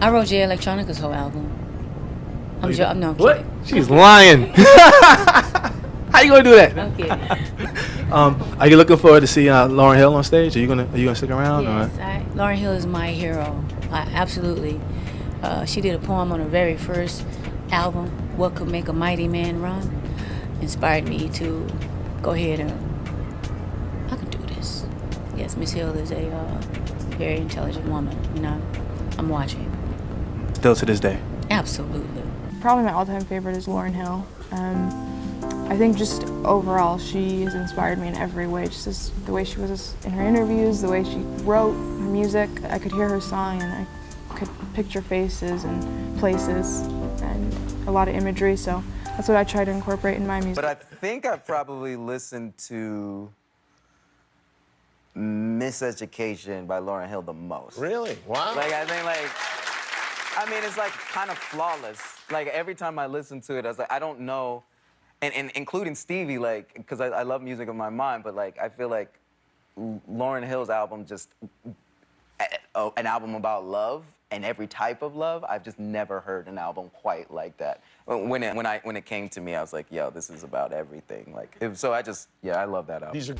I wrote Jay Electronica's whole album. I'm what? kidding. She's lying. How you gonna do that? I'm kidding. Are you looking forward to see Lauryn Hill on stage? Are you gonna stick around? Yes, Lauryn Hill is my hero. Absolutely. She did a poem on her very first album, "What Could Make a Mighty Man Run." Inspired me to go ahead and I can do this. Yes, Miss Hill is a very intelligent woman. You know, I'm watching. Still to this day. Absolutely. Probably my all-time favorite is Lauryn Hill. I think just overall she has inspired me in every way. Just the way she was in her interviews, the way she wrote her music. I could hear her song and I could picture faces and places and a lot of imagery. So that's what I try to incorporate in my music. But I think I probably listened to Miseducation by Lauryn Hill the most. Really? Wow. Like, I think, like, I mean, it's like kind of flawless. Like, every time I listen to it, I was like, I don't know. And including Stevie, like, because I love music of my mind, but like, I feel like Lauryn Hill's album just, an album about love and every type of love. I've just never heard an album quite like that. When it came to me, I was like, yo, this is about everything. Like, so I love that album.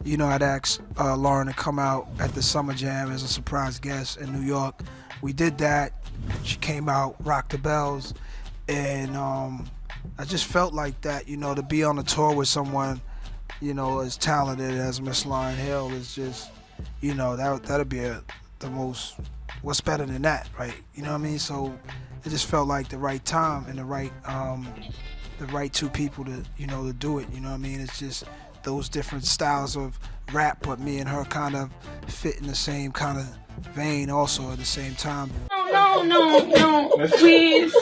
You know, I'd asked Lauryn to come out at the Summer Jam as a surprise guest in New York. We did that. She came out, rocked the bells, and I just felt like that, you know, to be on a tour with someone, you know, as talented as Miss Lauryn Hill is just, you know, that'd be the most, what's better than that, right? You know what I mean? So it just felt like the right time and the right two people to, you know, to do it, you know what I mean? It's just those different styles of rap, but me and her kind of fit in the same kind of vein also at the same time. No, please.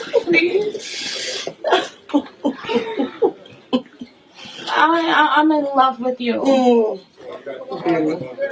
I'm in love with you.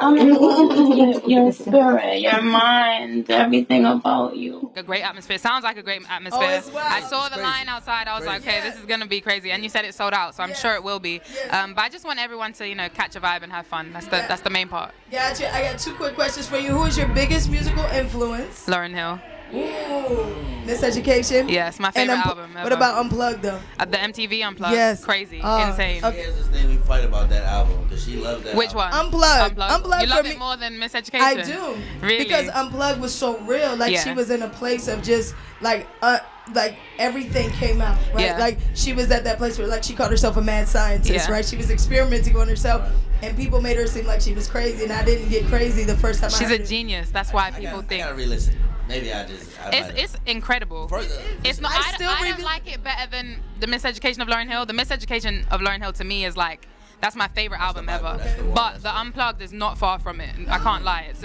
I'm in love with your spirit, your mind, everything about you. A great atmosphere. Sounds like a great atmosphere. I saw the line outside. I was like, okay, this is gonna be crazy. And you said it sold out, so I'm sure it will be. But I just want everyone to, you know, catch a vibe and have fun. That's the main part. Gotcha. I got two quick questions for you. Who is your biggest musical influence? Lauryn Hill. Ooh. Miseducation? Yes, my favorite album ever. What about Unplugged, though? The MTV Unplugged. Yes. Crazy. Insane. Okay. Here's this thing we fight about that album, because she loved that Which album. one? Unplugged. You love it more than Miseducation? I do. Really? Because Unplugged was so real. Like, she was in a place of just, like everything came out, right? Yeah. Like, she was at that place where, like, she called herself a mad scientist, right? She was experimenting on herself, and people made her seem like she was crazy, and I didn't get crazy the first time I heard it. She's a genius. That's why people think. I gotta re-listen. Maybe It's incredible. It's not. I don't like it better than the Miseducation of Lauryn Hill. The Miseducation of Lauryn Hill to me is like, that's my favorite album ever. But the Unplugged is not far from it. I can't lie. It's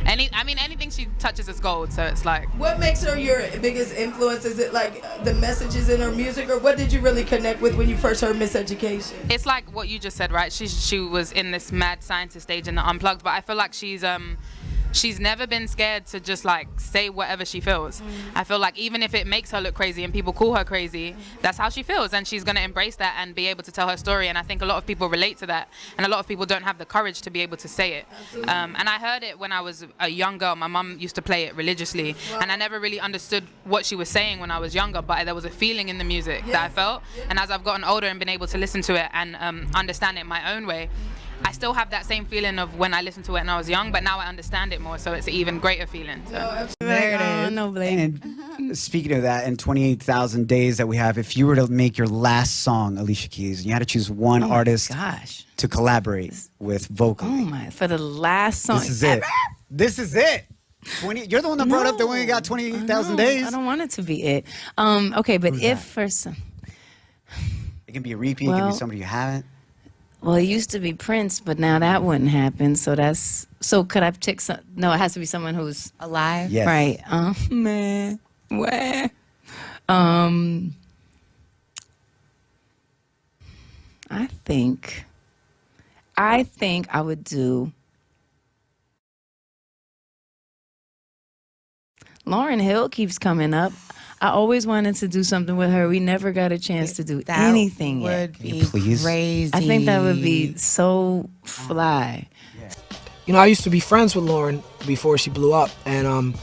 anything she touches is gold. So it's like. What makes her your biggest influence? Is it like the messages in her music, or what did you really connect with when you first heard Miseducation? It's like what you just said, right? She was in this mad scientist stage in the Unplugged, but I feel like she's never been scared to just like say whatever she feels. I feel like even if it makes her look crazy and people call her crazy, that's how she feels, and she's gonna embrace that and be able to tell her story. And I think a lot of people relate to that, and a lot of people don't have the courage to be able to say it. And I heard it when I was a young girl. My mum used to play it religiously, and I never really understood what she was saying when I was younger, but there was a feeling in the music that I felt. And as I've gotten older and been able to listen to it and understand it in my own way, I still have that same feeling of when I listened to it when I was young, but now I understand it more, so it's an even greater feeling. So. There it is. No blame. And speaking of that, in 28,000 days that we have, if you were to make your last song, Alicia Keys, and you had to choose one artist to collaborate with vocally. For the last song. This is it. This is it. You're the one that brought up that we only got 28,000 days. I don't want it to be it. Okay, but if for some. It can be a repeat, it can be somebody you haven't. Well, it used to be Prince, but now that wouldn't happen. So could I pick some? No, it has to be someone who's alive. Yes. Right. Man. Where? I think I would do Lauryn Hill keeps coming up. I always wanted to do something with her. We never got a chance to do anything yet. That would be crazy. I think that would be so fly. You know, I used to be friends with Lauryn before she blew up, and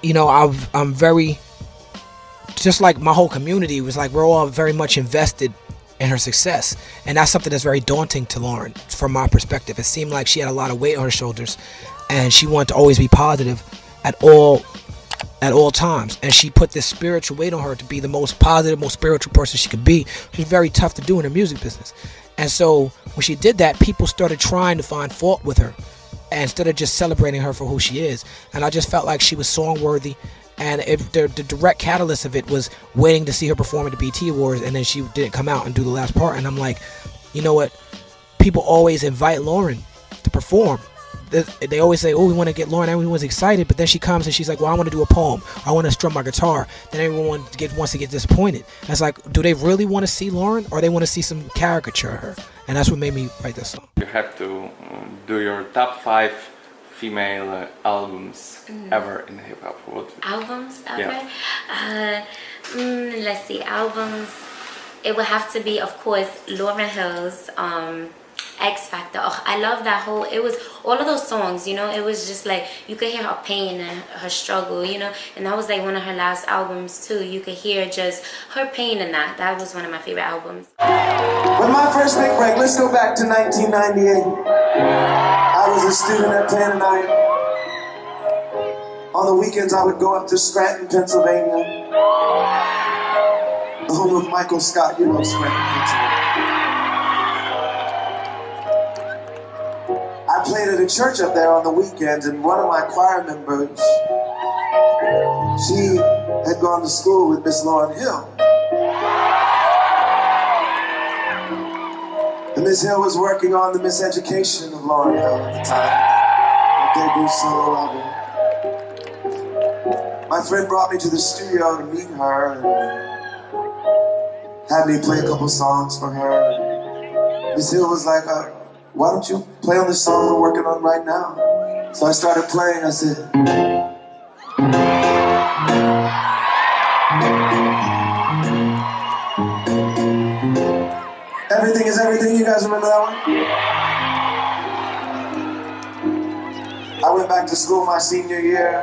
you know, I'm very, just like my whole community was like, we're all very much invested in her success. And that's something that's very daunting to Lauryn from my perspective. It seemed like she had a lot of weight on her shoulders and she wanted to always be positive at all times. And she put this spiritual weight on her to be the most positive, most spiritual person she could be, which is very tough to do in the music business. And so when she did that, people started trying to find fault with her instead of just celebrating her for who she is. And I just felt like she was song worthy. And the direct catalyst of it was waiting to see her perform at the BET Awards, and then she didn't come out and do the last part. And I'm like, you know what? People always invite Lauryn to perform. They always say, oh, we want to get Lauryn. Everyone's excited, but then she comes and she's like, well, I want to do a poem. I want to strum my guitar. Then everyone wants to get disappointed. And it's like, do they really want to see Lauryn, or they want to see some caricature of her? And that's what made me write this song. You have to do your top 5 female albums ever in hip hop. Albums ever? Yeah. Let's see, albums. It would have to be, of course, Lauryn Hill's X Factor. Oh, I love that whole, it was all of those songs, you know, it was just like, you could hear her pain and her struggle, you know, and that was like one of her last albums too. You could hear just her pain in that. That was one of my favorite albums. With my first big break, let's go back to 1998. I was a student at Penn, and on the weekends I would go up to Scranton, Pennsylvania, the home of Michael Scott. You know Scranton, Pennsylvania. I played at a church up there on the weekends, and one of my choir members, she had gone to school with Miss Lauryn Hill. And Miss Hill was working on the Miseducation of Lauryn Hill at the time, her debut solo album. My friend brought me to the studio to meet her and had me play a couple songs for her. Miss Hill was like, why don't you play on the song we're working on right now? So I started playing. I said, Everything is Everything. You guys remember that one? I went back to school my senior year,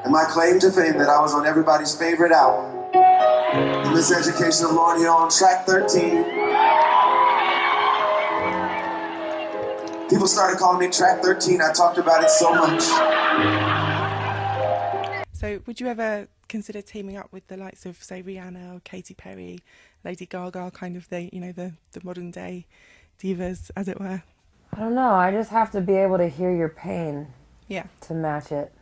and my claim to fame that I was on everybody's favorite album, The Miseducation of Lauryn Hill, on track 13. People started calling me track 13. I talked about it so much. So would you ever consider teaming up with the likes of, say, Rihanna or Katy Perry, Lady Gaga, kind of the modern day divas, as it were? I don't know. I just have to be able to hear your pain to match it.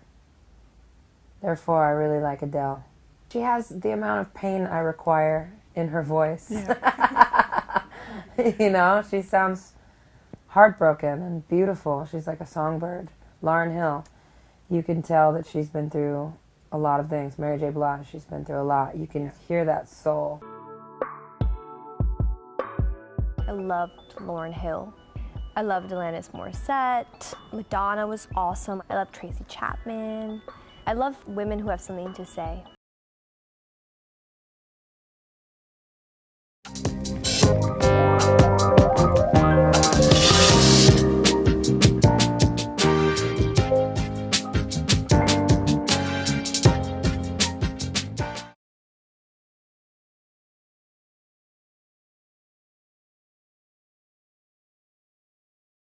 Therefore, I really like Adele. She has the amount of pain I require in her voice. Yeah. You know, she sounds heartbroken and beautiful. She's like a songbird. Lauryn Hill, you can tell that she's been through a lot of things. Mary J. Blige, she's been through a lot. You can hear that soul. I loved Lauryn Hill. I loved Alanis Morissette. Madonna was awesome. I love Tracy Chapman. I love women who have something to say.